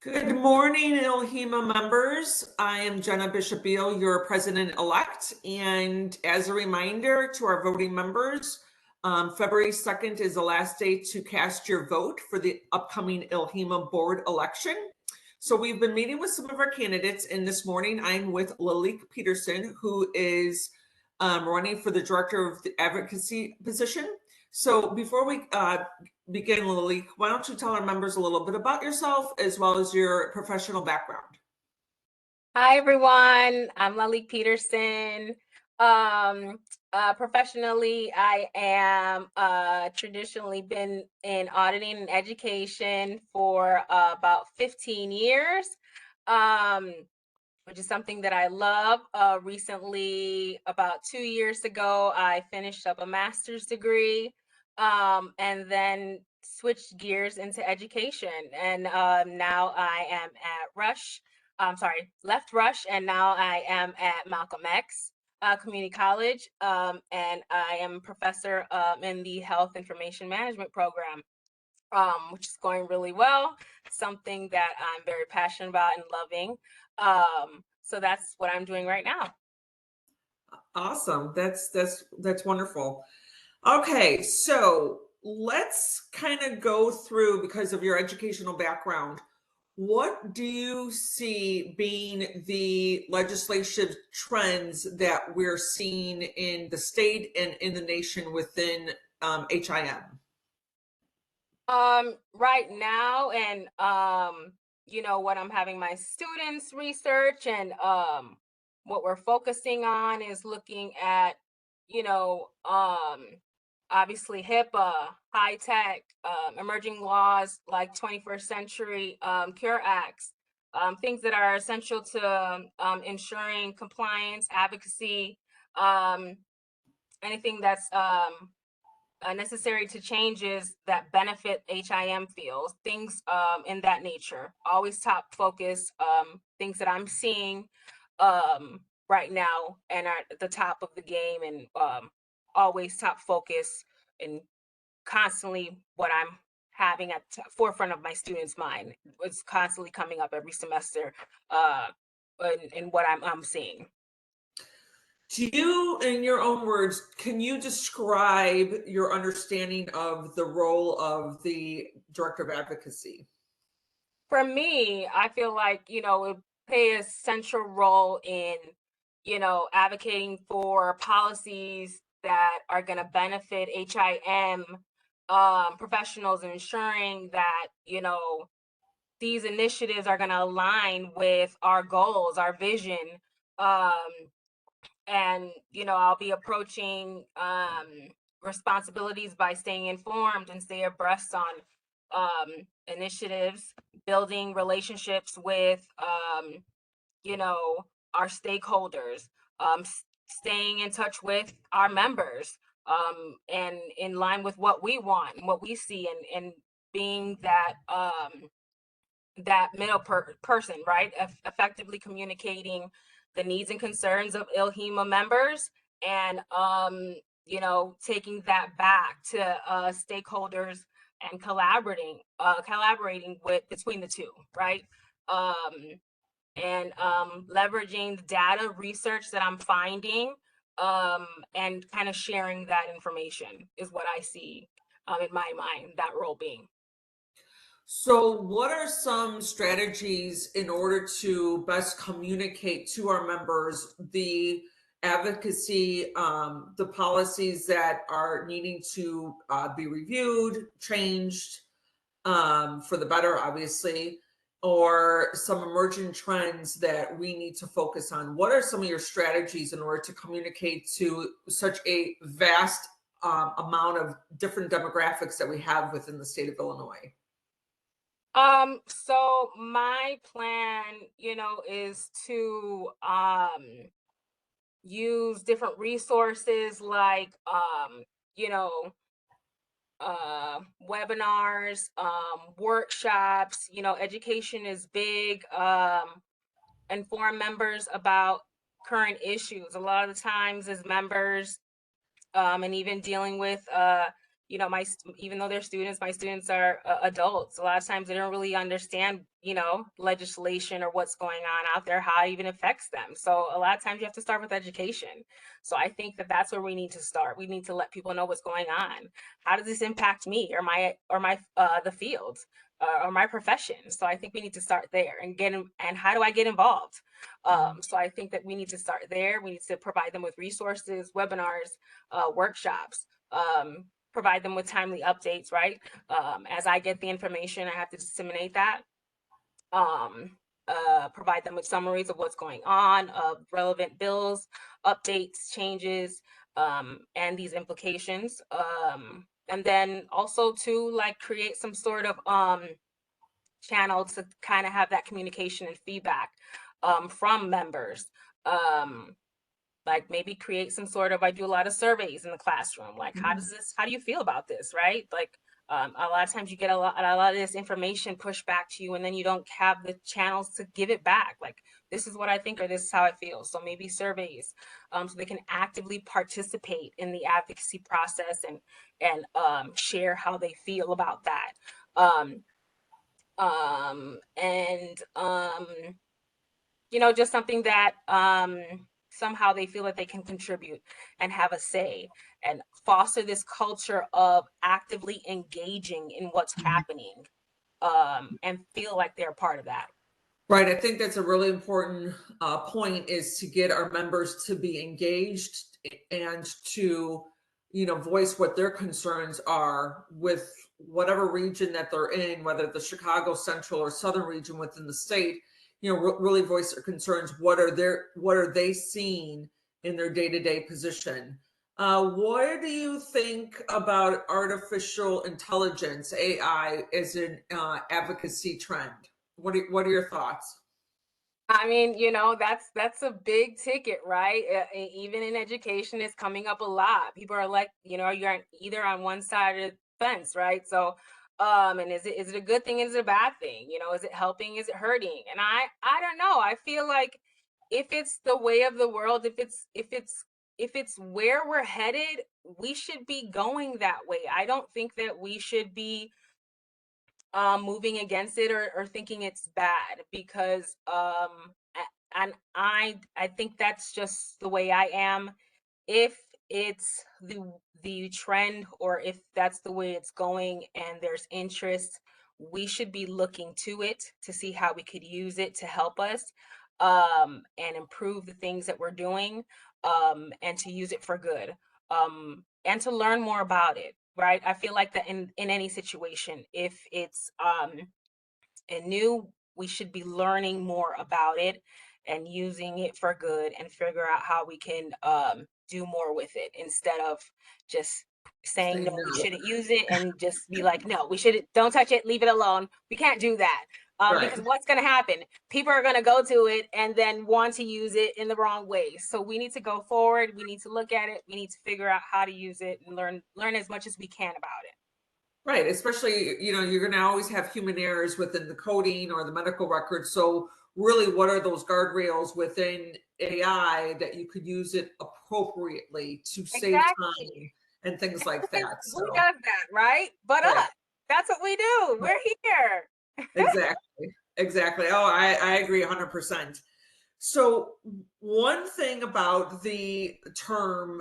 Good morning, ILHEMA members. I am Jenna Bishop-Beal, your president-elect. And as a reminder to our voting members, February 2nd is the last day to cast your vote for the upcoming ILHEMA board election. So we've been meeting with some of our candidates, and this morning I'm with Lalique Petersen, who is running for the director of the advocacy position. So before we begin, Lalique, why don't you tell our members a little bit about yourself as well as your professional background? Hi, everyone. I'm Lalique Petersen. Professionally, I am traditionally been in auditing and education for about 15 years, which is something that I love. Recently, about 2 years ago, I finished up a master's degree and then switched gears into education. And now I am at left Rush, and now I am at Malcolm X Community College, and I am a professor in the Health Information Management program, which is going really well. Something that I'm very passionate about and loving. So that's what I'm doing right now. Awesome. That's wonderful. Okay, so let's kind of go through, because of your educational background, what do you see being the legislative trends that we're seeing in the state and in the nation within HIM? Right now, and what I'm having my students research, and what we're focusing on is looking at, you know, obviously HIPAA, high tech, emerging laws like 21st century cure acts, things that are essential to ensuring compliance, advocacy, um, anything that's necessary to changes that benefit HIM fields, things in that nature. Always top focus, things that I'm seeing right now and are at the top of the game, and always top focus, and constantly what I'm having at the forefront of my students' mind. It's constantly coming up every semester in what I'm seeing. Do you, in your own words, can you describe your understanding of the role of the director of advocacy? For me, I feel like, it play a central role in, advocating for policies that are going to benefit HIM professionals, and ensuring that, these initiatives are going to align with our goals, our vision. Um, and, I'll be approaching responsibilities by staying informed and stay abreast on initiatives, building relationships with, our stakeholders, staying in touch with our members, and in line with what we want and what we see, and being that middle person, right? Effectively communicating the needs and concerns of ILHEMA members, and taking that back to stakeholders, and collaborating with between the two, right? And leveraging the data research that I'm finding, and kind of sharing that information is what I see in my mind that role being. So, what are some strategies in order to best communicate to our members the advocacy, the policies that are needing to be reviewed, changed for the better, obviously, or some emerging trends that we need to focus on? What are some of your strategies in order to communicate to such a vast amount of different demographics that we have within the state of Illinois? So my plan, is to use different resources like you know, webinars, workshops. Education is big. Inform members about current issues. A lot of the times as members, and even dealing with you know, even though they're students, my students are adults. A lot of times they don't really understand, you know, legislation or what's going on out there, how it even affects them. So a lot of times you have to start with education. So I think that that's where we need to start. We need to let people know what's going on. How does this impact me or my the field or my profession? So I think we need to start there and and how do I get involved? So I think that we need to start there. We need to provide them with resources, webinars, workshops, provide them with timely updates, right? As I get the information, I have to disseminate that. Provide them with summaries of what's going on, of relevant bills, updates, changes, and these implications. And then also to like create some sort of channel to kind of have that communication and feedback from members. Like maybe create some sort of, I do a lot of surveys in the classroom. Like, how do you feel about this, right? Like a lot of times you get a lot of this information pushed back to you and then you don't have the channels to give it back. Like, this is what I think, or this is how I feel. So maybe surveys, so they can actively participate in the advocacy process and share how they feel about that. You know, just something that somehow they feel that they can contribute and have a say and foster this culture of actively engaging in what's happening and feel like they're a part of that. Right. I think that's a really important point, is to get our members to be engaged and to, you know, voice what their concerns are with whatever region that they're in, whether the Chicago Central or Southern region within the state. You know, really voice their concerns. What are they seeing in their day-to-day position? What do you think about artificial intelligence, AI, as an advocacy trend? What are your thoughts? I mean, you know, that's a big ticket, right? Even in education, it's coming up a lot. People are like, you know, you're either on one side of the fence, right? So, and is it a good thing? Is it a bad thing? You know, is it helping? Is it hurting? And I don't know. I feel like if it's the way of the world, if it's where we're headed, we should be going that way. I don't think that we should be moving against it or thinking it's bad, because and I think that's just the way I am. If it's the trend, or if that's the way it's going and there's interest, we should be looking to it to see how we could use it to help us and improve the things that we're doing, and to use it for good, and to learn more about it, right? I feel like that in any situation, if it's and new, we should be learning more about it and using it for good and figure out how we can do more with it, instead of just saying Say no, we no. shouldn't use it, and just be like, no, we shouldn't, don't touch it, leave it alone. We can't do that, Right. because what's going to happen, people are going to go to it and then want to use it in the wrong way. So we need to go forward, we need to look at it, we need to figure out how to use it and learn as much as we can about it. Right. Especially, you know, you're going to always have human errors within the coding or the medical record. So really, what are those guardrails within AI that you could use it appropriately to save Exactly. time and things like that? Who So, does that, right? But right. us. That's what we do. We're here. Exactly. Exactly. Oh, I agree 100%. So one thing about the term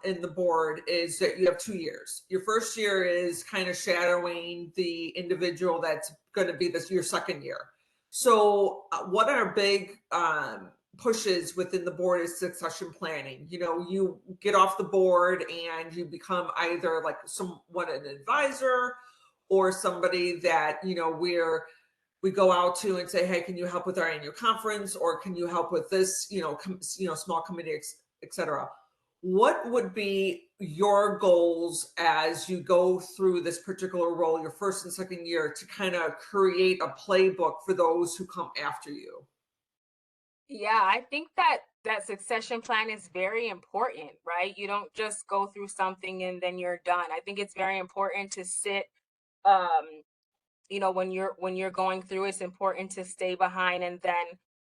in the board is that you have 2 years. Your first year is kind of shadowing the individual that's going to be your second year. So what are big pushes within the board is succession planning. You know, you get off the board and you become either like an advisor, or somebody that, you know, we go out to and say, hey, can you help with our annual conference, or can you help with this, small committee, et cetera. What would be your goals as you go through this particular role, your first and second year, to kind of create a playbook for those who come after you? Yeah, I think that succession plan is very important, right? You don't just go through something and then you're done. I think it's very important to sit, um, you know, when you're going through, it's important to stay behind and then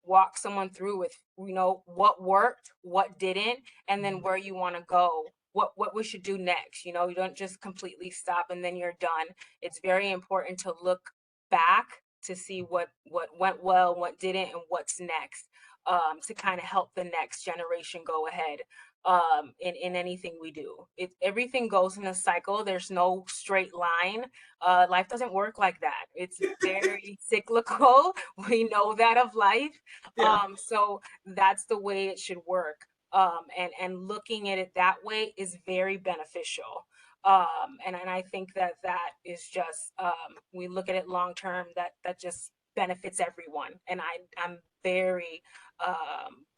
walk someone through with, you know, what worked, what didn't, and then where you want to go what we should do next. You know, you don't just completely stop and then you're done. It's very important to look back to see what went well, what didn't, and what's next, to kind of help the next generation go ahead, in anything we do. Everything goes in a cycle. There's no straight line. Life doesn't work like that. It's very cyclical. We know that of life. Yeah. So that's the way it should work. And looking at it that way is very beneficial. And I think that is just, we look at it long term, that just benefits everyone. And I'm very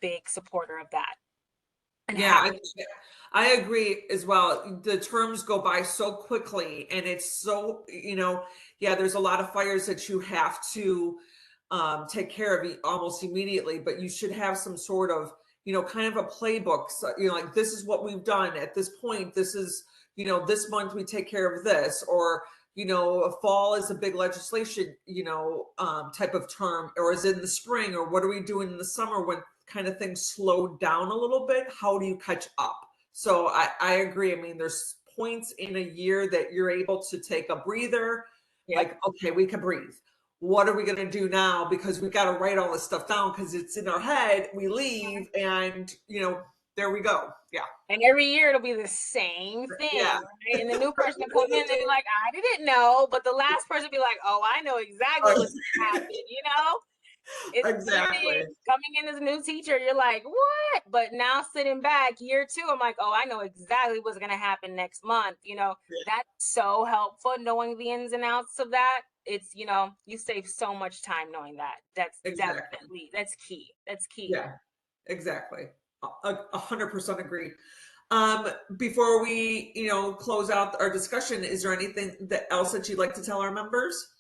big supporter of that. And Yeah, I agree as well. The terms go by so quickly, and it's so, yeah, there's a lot of fires that you have to take care of almost immediately, but you should have some sort of, kind of a playbook. So, like, this is what we've done at this point. This is, this month we take care of this, or, fall is a big legislation, type of term, or is it in the spring, or what are we doing in the summer when kind of things slow down a little bit? How do you catch up? So I agree. I mean, there's points in a year that you're able to take a breather, like, okay, we can breathe. What are we going to do now? Because we got to write all this stuff down because it's in our head. We leave and, there we go. Yeah. And every year it'll be the same thing. Yeah. Right? And the new person will come in and be like, I didn't know. But the last person will be like, oh, I know exactly what's going to happen, It's Exactly. coming in as a new teacher, you're like, what? But now sitting back year 2, I'm like, oh, I know exactly what's going to happen next month. That's so helpful, knowing the ins and outs of that. It's, you save so much time knowing that. That's Exactly. definitely, that's key. That's key. Yeah, exactly. 100% agree. Before we, close out our discussion, is there anything else that you'd like to tell our members?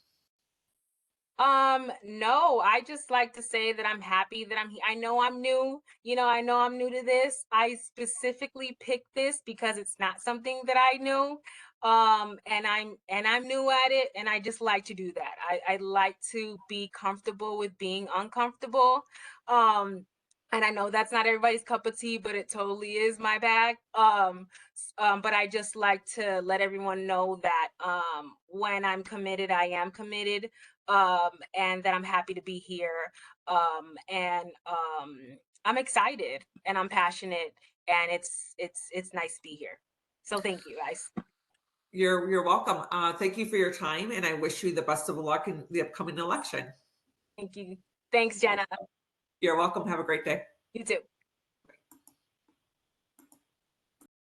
No, I just like to say that I'm happy that I'm here. I know I'm new, I know I'm new to this. I specifically picked this because it's not something that I knew. And I'm new at it, and I just like to do that. I like to be comfortable with being uncomfortable. And I know that's not everybody's cup of tea, but it totally is my bag. But I just like to let everyone know that when I'm committed, I am committed, and that I'm happy to be here. And I'm excited and I'm passionate, and it's nice to be here. So thank you, guys. You're welcome. Thank you for your time, and I wish you the best of luck in the upcoming election. Thank you. Thanks, Jenna. You're welcome. Have a great day. You too.